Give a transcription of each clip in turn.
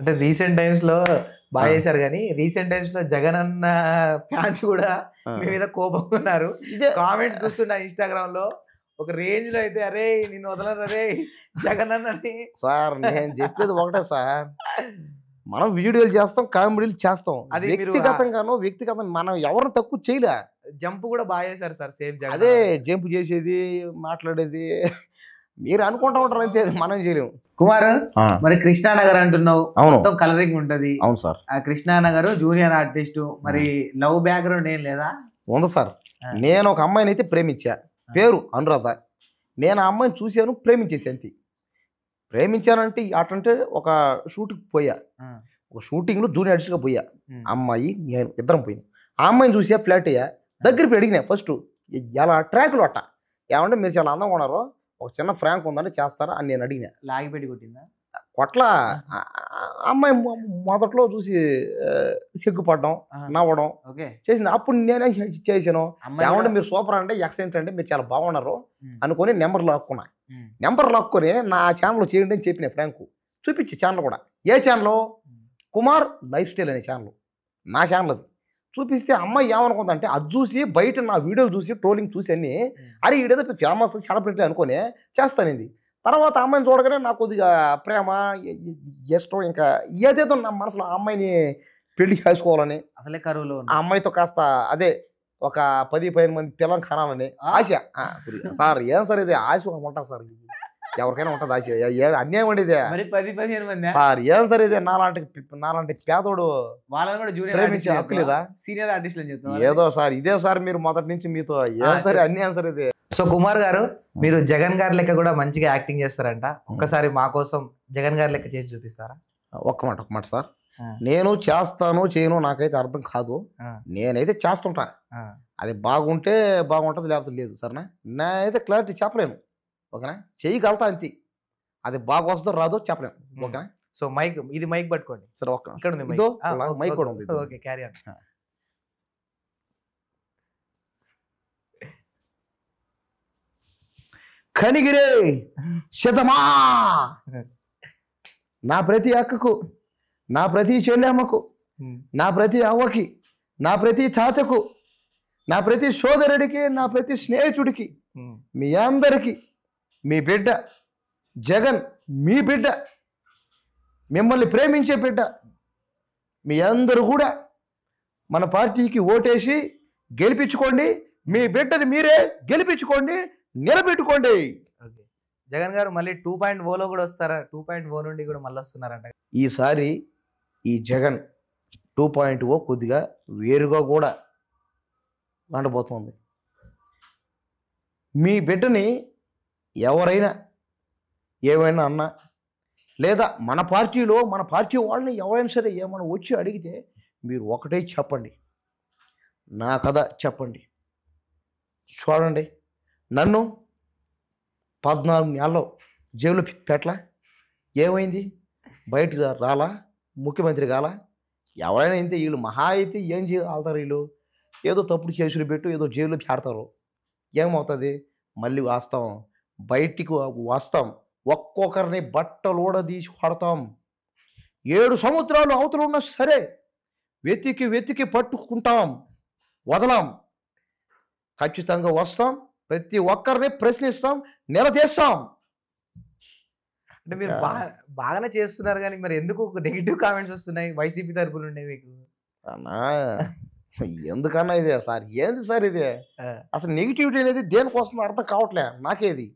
అంటే recent times లో బాగా చేశారు కానీ రీసెంట్ టైమ్స్ లో జగన్ అన్న ఫ్యాన్స్ కూడా మీ మీద కోపంగా ఉన్నారు. కామెంట్స్ చూస్తున్నా ఇన్స్టాగ్రామ్ లో ఒక రేంజ్ లో అయితే అరే నిన్ను వదలరు అరే జగన్ అన్నని. సార్ నేను చెప్పేది ఒకటే సార్, మనం వీడియోలు చేస్తాం, కామెడీలు చేస్తాం. అది మీరు వ్యక్తిగతం మనం ఎవరిని తక్కువ చేయలే. జంప్ కూడా బాగా చేశారు సార్ సేమ్ జగన్. అదే జంప్ చేసేది మాట్లాడేది మీరు అనుకుంటా ఉంటారు అంతే, మనం చేయలేము. కుమార్ మరి కృష్ణానగర్ అంటున్నావు, మొత్తం కలరింగ్ ఉంటది. అవును సార్. ఆ కృష్ణానగర్ జూనియర్ ఆర్టిస్ట్, మరి లవ్ బ్యాక్గ్రౌండ్ ఏం లేదా? ఉంది సార్. నేను ఒక అమ్మాయిని అయితే ప్రేమించా, పేరు అనురాధ. నేను ఆ అమ్మాయిని చూశాను, ప్రేమించేసి అంతే. ప్రేమించానంటే అటంటే ఒక షూట్కి పోయా, ఒక షూటింగ్లో జూనియర్ ఆర్టిస్ట్గా పోయా. అమ్మాయి నేను ఇద్దరం పోయినా. ఆ అమ్మాయిని చూసా, ఫ్లాట్ అయ్యా. దగ్గరికి అడిగినా ఫస్ట్ ఎలా ట్రాక్లు అట్ట ఏమంటే మీరు చాలా అందంగా ఉన్నారు, ఒక చిన్న ఫ్రాంక్ ఉందంటే చేస్తారా అని నేను అడిగినా. లాగిపెట్టి కొట్టిందా? కొట్ల అమ్మాయి మొదట్లో చూసి సిగ్గుపడడం, నవ్వడం చేసింది. అప్పుడు నేనే చేసాను, ఏమంటే మీరు సూపర్ అంటే ఎక్సలెంట్ అంటే మీరు చాలా బాగున్నారు అనుకొని నెంబర్ లాక్కున్నా. నెంబర్ లాక్కొని నా ఛానల్ చేయండి అని చెప్పిన ఫ్రాంక్ చూపించి ఛానల్ కూడా. ఏ ఛానల్? కుమార్ లైఫ్ స్టైల్ అనే ఛానల్, నా ఛానల్. అది చూపిస్తే అమ్మాయి ఏమనుకుందంటే అది చూసి బయట నా వీడియోలు చూసి ట్రోలింగ్ చూసి అన్నీ అరే ఈడేదో ఫేమస్ సెలబ్రిటీ అనుకొని చేస్తానింది. తర్వాత అమ్మాయిని చూడగానే నాకు కొద్దిగా ప్రేమ ఇష్టం, ఇంకా ఏదేదో నా మనసులో ఆ అమ్మాయిని పెళ్లి చేసుకోవాలని, అసలే కరువులో ఆ అమ్మాయితో కాస్త అదే ఒక 10-15 మంది పిల్లల్ని కనాలని ఆశ. సార్ ఏం సార్ ఇది ఆశ ఉంటుంది సార్, ఎవరికైనా ఉంటుంది ఆశ. అన్యాయం ఉండేది సార్. ఏం సార్ ఇది నాలాంటి పేదోడు వాళ్ళని కూడా ప్రేమించే హక్కు లేదా? సీనియర్ ఆర్టిస్ట్ అని చెప్తాను. ఏదో సార్ ఇదే సార్ మీరు మొదటి నుంచి మీతో ఏం సార్ అన్యాయం సార్ ఇది. సో కుమార్ గారు, మీరు జగన్ గారి లెక్క కూడా మంచిగా యాక్టింగ్ చేస్తారంట. ఒక్కసారి మా కోసం జగన్ గారి లెక్క చేసి చూపిస్తారా? ఒక్క మాట సార్, నేను చేస్తాను చేయను నాకైతే అర్థం కాదు. నేనైతే చేస్తుంటా, అది బాగుంటే బాగుంటుంది, లేకపోతే లేదు. సరేనా? నేనైతే క్లారిటీ చెప్పలేను. ఓకేనా? చేయగలుగుతా అంతే, అది బాగా వస్తుందో రాదో చెప్పలేము. ఓకేనా? సో ఇది మైక్ పట్టుకోండి సరే. ఒక్క ఇక్కడ ఉంది మైక్ కూడా ఉంది. Okay, carry on. కనిగిరే శతమా నా ప్రతి అక్కకు, నా ప్రతి చెల్లెమ్మకు, నా ప్రతి అవ్వకి, నా ప్రతి తాతకు, నా ప్రతి సోదరుడికి, నా ప్రతి స్నేహితుడికి, మీ అందరికీ మీ బిడ్డ జగన్, మీ బిడ్డ, మిమ్మల్ని ప్రేమించే బిడ్డ, మీ అందరూ కూడా మన పార్టీకి ఓటేసి గెలిపించుకోండి. మీ బిడ్డని మీరే గెలిపించుకోండి, నిలబెట్టుకోండి. జగన్ గారు మళ్ళీ 2.0లో కూడా వస్తారా? 2.0 నుండి కూడా మళ్ళీ వస్తున్నారంట. ఈసారి ఈ జగన్ 2.0 కొద్దిగా వేరుగా కూడా ఉండబోతుంది. మీ బిడ్డని ఎవరైనా ఏమైనా అన్నా, లేదా మన పార్టీలో మన పార్టీ వాళ్ళని ఎవరైనా సరే ఏమైనా వచ్చి అడిగితే మీరు ఒకటే చెప్పండి, నా కథ చెప్పండి. చూడండి, నన్ను 14 నెలలు జైలు పెట్టలా, ఏమైంది? బయటకు రాలా, ముఖ్యమంత్రి కాలా. ఎవరైనా ఇంతే, వీళ్ళు మహా అయితే ఏం చేయాలతారు? వీళ్ళు ఏదో తప్పుడు కేసులు పెట్టు, ఏదో జైల్లో పెడతారు. ఏమవుతుంది? మళ్ళీ వస్తాం, బయటికి వస్తాం, ఒక్కొక్కరిని బట్టలు కూడా తీసి కొడతాం. 7 సముద్రాలు అవతల ఉన్నా సరే వెతికి పట్టుకుంటాం, వదలాం. ఖచ్చితంగా వస్తాం, ప్రతి ఒక్కరిని ప్రశ్నిస్తాం, నిలదీస్తాం. అంటే మీరు బాగానే చేస్తున్నారు కానీ మరి ఎందుకు నెగిటివ్ కామెంట్స్ వస్తున్నాయి వైసీపీ తరపున ఉండే మీకు? ఎందుకన్నా ఇదే సార్, ఏంది సార్ ఇది? అసలు నెగిటివిటీ అనేది దేనికోసం అర్థం కావట్లే నాకేది,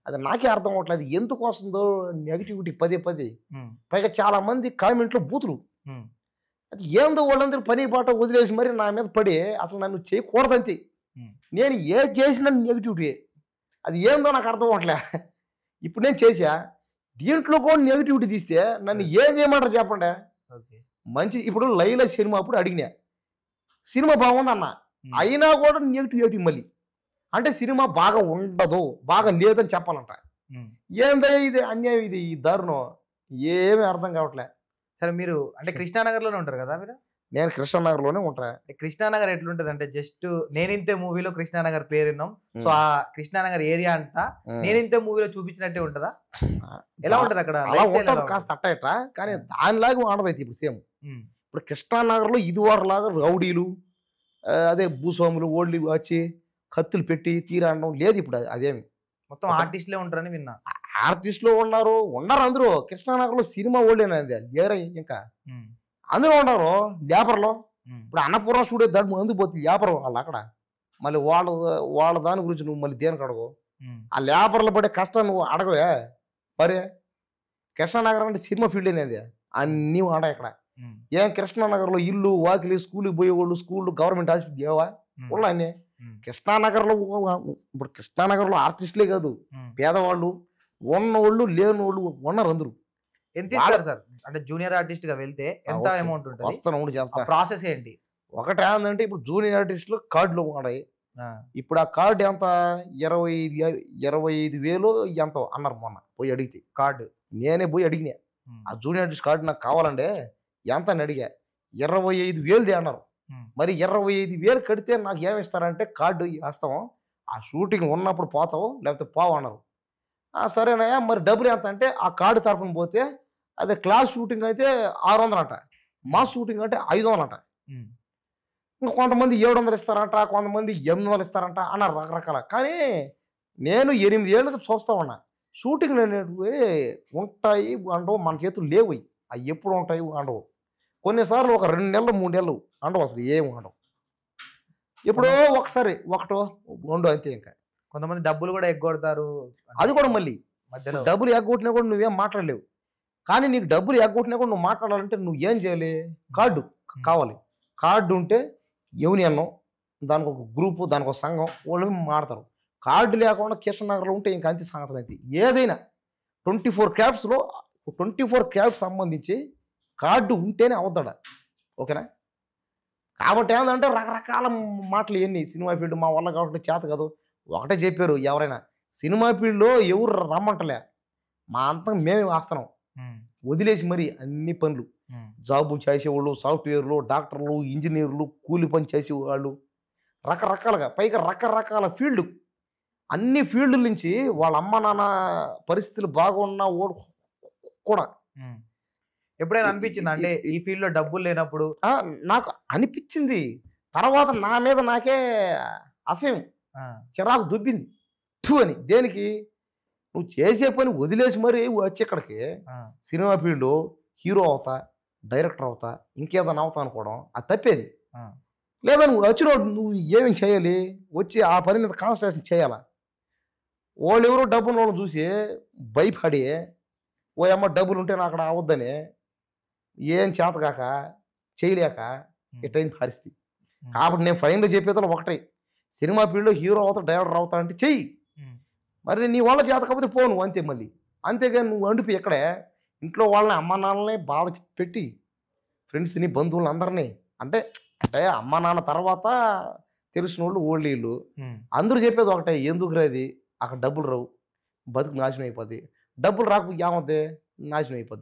అది నాకే అర్థం అవ్వట్లేదు ఎందుకు వస్తుందో నెగిటివిటీ పదే. పైగా చాలా మంది కామెంట్లో బూతులు, అది ఏందో వాళ్ళందరూ పని బాట వదిలేసి మరి నా మీద పడి అసలు నన్ను చేయకూడదంతే. నేను ఏది చేసిన నెగిటివిటీ, అది ఏందో నాకు అర్థం అవ్వట్లే. ఇప్పుడు నేను చేసా, దీంట్లో కూడా నెగిటివిటీ తీస్తే నన్ను ఏం చేయమంటారు చెప్పండి? మంచి ఇప్పుడు లైలా సినిమా అప్పుడు అడిగినా, సినిమా బాగుందన్న, అయినా కూడా నెగిటివిటీ మళ్ళీ. అంటే సినిమా బాగా ఉండదు, బాగా లేదని చెప్పాలంట. ఏందయ్యా ఇది అన్యాయం, ఇది ఈ దారుణం, ఏమీ అర్థం కావట్లే. సరే, మీరు అంటే కృష్ణానగర్లోనే ఉంటారు కదా మీరు? నేను కృష్ణనగర్లోనే ఉంటా. కృష్ణానగర్ ఎట్లుంటది అంటే జస్ట్ నేనింతే మూవీలో కృష్ణానగర్ పేరు విన్నాం. సో ఆ కృష్ణానగర్ ఏరియా అంతా నేనింతే మూవీలో చూపించినట్టే ఉంటదా? ఎలా ఉంటది అక్కడ? అలా ఉంటుంది కాస్త అట్ట ఇట్ట, కానీ దానిలాగా ఉండదైతే ఇప్పుడు సేమ్. ఇప్పుడు కృష్ణానగర్లో ఇదివరలాగా రౌడీలు, అదే భూస్వాములు ఓల్డ్ వచ్చి కత్తులు పెట్టి తీరాడడం లేదు ఇప్పుడు. అదేమి మొత్తం ఆర్టిస్టులే ఉంటారని విన్నా. ఆర్టిస్టులు ఉన్నారు అందరూ. కృష్ణానగర్లో సినిమా ఓల్డేనా లేరా ఇంకా అందరూ ఉన్నారు లేబర్లో. ఇప్పుడు అన్నపూర్ణ స్టూడియో దాటి ముందు పోతుంది లేబర్ వాళ్ళు అక్కడ. మళ్ళీ వాళ్ళ దాని గురించి నువ్వు మళ్ళీ దేనికి అడగవు? ఆ లేబర్లు పడే కష్టం నువ్వు అడగవే మరి. కృష్ణానగర్ అంటే సినిమా ఫీల్డ్ అనేది అన్నీ ఆడ ఇక్కడ. ఏం కృష్ణానగర్లో ఇల్లు వాకిలి స్కూల్కి పోయేవాళ్ళు, స్కూళ్ళు గవర్నమెంట్ హాస్పిటల్ ఏవా వాళ్ళు అన్నీ కృష్ణానగర్లో. ఇప్పుడు కృష్ణానగర్లో ఆర్టిస్టులే కాదు, పేదవాళ్ళు ఉన్నోళ్ళు లేనోళ్ళు ఉన్నారు అందరూ. ఎంత ఇస్తారు సార్ అంటే జూనియర్ ఆర్టిస్ట్ గా వెళ్తే ఎంత అమౌంట్ ఉంటుంది? వస్తాను చెప్తా. ప్రాసెస్ ఏంటి? ఒకటి ఏంటంటే ఇప్పుడు జూనియర్ ఆర్టిస్టులు కార్డులు ఉన్నాయి. ఇప్పుడు ఆ కార్డు ఎంత 25,000 ఎంతో అన్నారు మొన్న పోయి అడిగితే. కార్డు నేనే పోయి అడిగినా, ఆ జూనియర్ ఆర్టిస్ట్ కార్డు నాకు కావాలంటే ఎంత అని అడిగా. 25,000 అన్నారు. మరి 25,000 కడితే నాకు ఏమిస్తారంటే కార్డు వేస్తాము, ఆ షూటింగ్ ఉన్నప్పుడు పోతావు లేకపోతే పోవు అన్నారు. సరేనయ్యా మరి డబ్బులు ఎంత అంటే ఆ కార్డు తరపున పోతే అదే క్లాస్ షూటింగ్ అయితే 600 అంట, మా షూటింగ్ అంటే 500 అంట. ఇంకా కొంతమంది 700 ఇస్తారంట, కొంతమంది 800 ఇస్తారంట అన్నారు రకరకాల. కానీ నేను 8 ఏళ్ళకి చూస్తూ ఉన్నా షూటింగ్లు అనేటివి ఉంటాయి అండవు, మన చేతులు లేవు. అవి ఎప్పుడు ఉంటాయి అండవు. కొన్నిసార్లు ఒక 2 నెలలు 3 నెలలు అండవు, అసలు ఏమి ఉండవు. ఎప్పుడో ఒకసారి ఒకటో రెండు అంతే. ఇంకా కొంతమంది డబ్బులు కూడా ఎగ్గొడతారు. అది కూడా మళ్ళీ మధ్యలో డబ్బులు ఎగ్గొట్టినా కూడా నువ్వేం మాట్లాడలేవు. కానీ నీకు డబ్బులు ఎగ్గొట్టినా కూడా నువ్వు మాట్లాడాలంటే నువ్వు ఏం చేయాలి? కార్డు కావాలి. కార్డు ఉంటే ఎవని అన్నం, దానికి ఒక గ్రూపు, దానికి ఒక సంఘం, వాళ్ళు మాడతారు. కార్డు లేకుండా కృష్ణనగర్లో ఉంటే ఇంకా అంతే సంగతులు అంతే. ఏదైనా 24 క్యాబ్స్లో 24 క్యాబ్స్ సంబంధించి కార్డు ఉంటేనే అవుతాడా, ఓకేనా? కాబట్టి ఏంటంటే రకరకాల మాటలు ఎన్ని సినిమా ఫీల్డ్ మా వల్ల కాబట్టి చేత కాదు. ఒకటే చెప్పారు ఎవరైనా, సినిమా ఫీల్డ్లో ఎవరు రమ్మంటలే, మా అంతా మేమే వేస్తున్నాం వదిలేసి మరి అన్ని పనులు. జాబు చేసేవాళ్ళు, సాఫ్ట్వేర్లు, డాక్టర్లు, ఇంజనీర్లు, కూలి పని చేసేవాళ్ళు, రకరకాలుగా పైగా రకరకాల ఫీల్డ్. అన్ని ఫీల్డ్ నుంచి వాళ్ళ అమ్మ నాన్న పరిస్థితులు బాగున్నా కూడా. ఎప్పుడైనా అనిపించింది అంటే ఈ ఫీల్డ్ లో డబ్బులు లేనప్పుడు? నాకు అనిపించింది. తర్వాత నా మీద నాకే అసహ్యం, చిరాకు దుబ్బింది అని. దేనికి? నువ్వు చేసే పని వదిలేసి మరి వచ్చి ఇక్కడికి సినిమా ఫీల్డ్ హీరో అవుతా, డైరెక్టర్ అవుతా, ఇంకేదైనా అవుతా అనుకోవడం అది తప్పేది. లేదా నువ్వు వచ్చినోడు నువ్వు ఏమేమి చేయాలి, వచ్చి ఆ పని మీద కాన్సన్ట్రేషన్ చేయాలా. వాళ్ళు ఎవరో డబ్బులు వాళ్ళని చూసి భయపడి ఓ అమ్మ డబ్బులు ఉంటే నాకు అక్కడ అవద్దని ఏం చేతకాక చేయలేక ఎట్టయింది పరిస్థితి. కాబట్టి నేను ఫైనల్గా చెప్పేది ఒకటే, సినిమా ఫీల్డ్లో హీరో అవుతా, డైరెక్టర్ అవుతా అంటే చెయ్యి. మరి నీ వాళ్ళ చేత కాకపోతే పోను అంతే. మళ్ళీ అంతేగాని నువ్వు అండిపోయి ఎక్కడే ఇంట్లో వాళ్ళని అమ్మ నాన్నని బాధ పెట్టి ఫ్రెండ్స్ని బంధువులు అందరినీ అంటే అంటే అమ్మ నాన్న తర్వాత తెలిసిన వాళ్ళు ఓల్డ్ వీళ్ళు అందరూ చెప్పేది ఒకటే, ఎందుకు రాది అక్కడ డబ్బులు రావు, బతుకు నాశనం అయిపోద్ది. డబ్బులు రాకపోతే ఏమవుద్ది? నాశనం అయిపోద్ది.